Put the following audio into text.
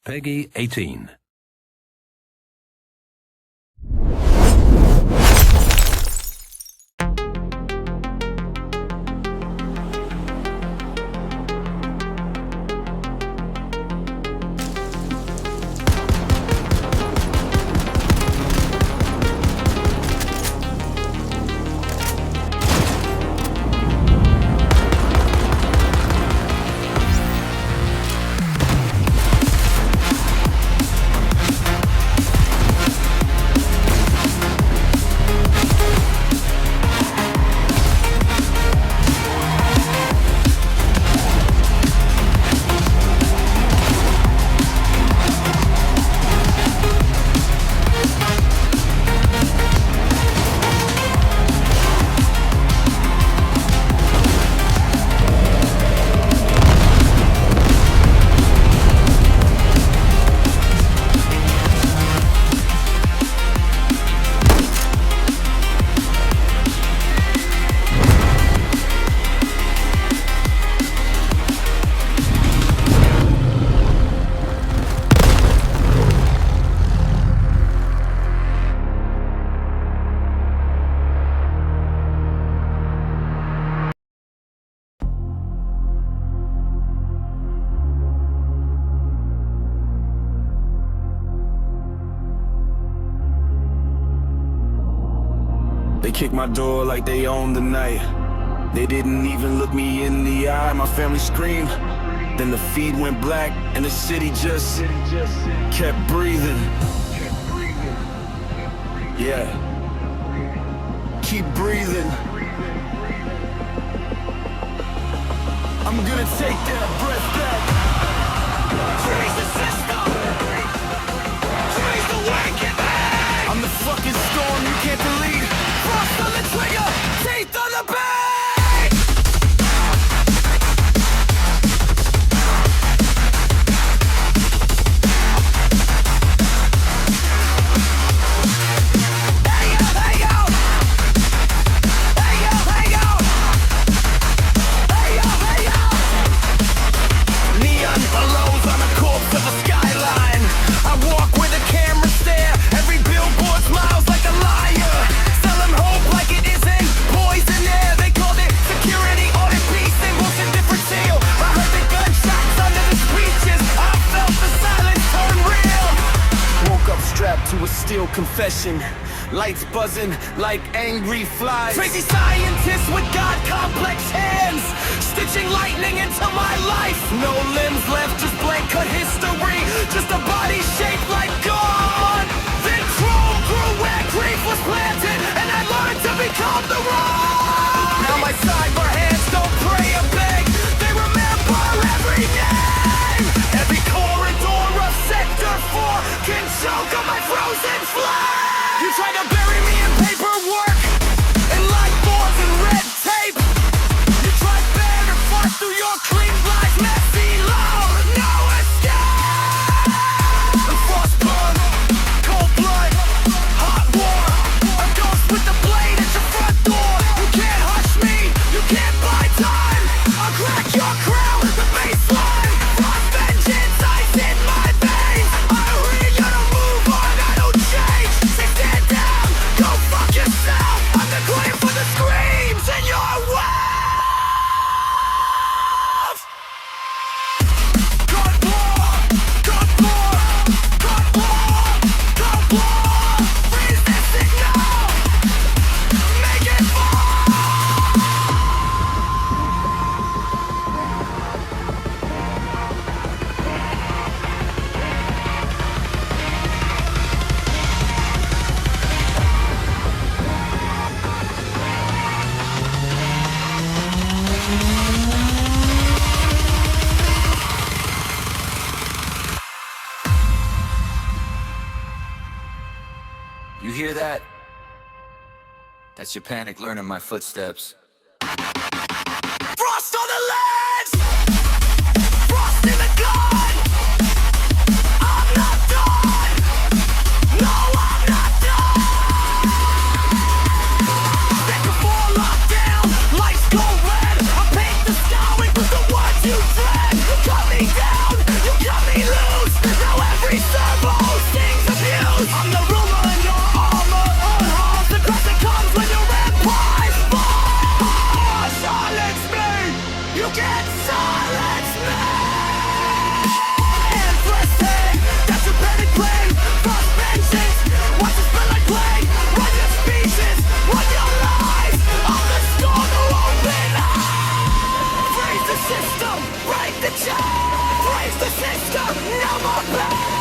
Peggy 18. They kicked my door like they owned the night. They didn't even look me in the eye. My family screamed. Then the feed went black and the city just kept breathing. Yeah. Keep breathing. I'm gonna take that breath back. Change the system. Change the waking man. I'm the fucking storm you can't delete. Frost on the trigger, teeth on the bag. To a steel confession, lights buzzing like angry flies. Crazy scientists with God complex hands, stitching lightning into my life. No limbs left, just blank cut history, just a body shaped like God. Then chrome grew where grief was planted, and I learned to become the road. Now my cyber hands don't pray or beg, they remember every name. Every corridor of Sector 4 can choke on my frozen flame. You tried to bury me in paperwork, in light boards and red tape. You tried better fart through your clean life, messy low, no escape. The frostpunk, cold blood, hot war. A ghost with the blade at your front door. You can't hush me, you can't buy time. I'll crack your crown, the baseline. Frost vengeance, ice in my veins. I really gotta move on, I don't change. Say stand down, go fuck yourself. I'm the claim for the screams in your way. God war, God war, God war, God war. Freeze this signal, make it fall. You hear that? That's your panic learning my footsteps. Frost on the lens! Frost in the gun! I'm not done! No, I'm not done! Back before lockdown, lights go red. I paint the sky with the ones you dread. You cut me down, you cut me loose. Now sister, no more pain.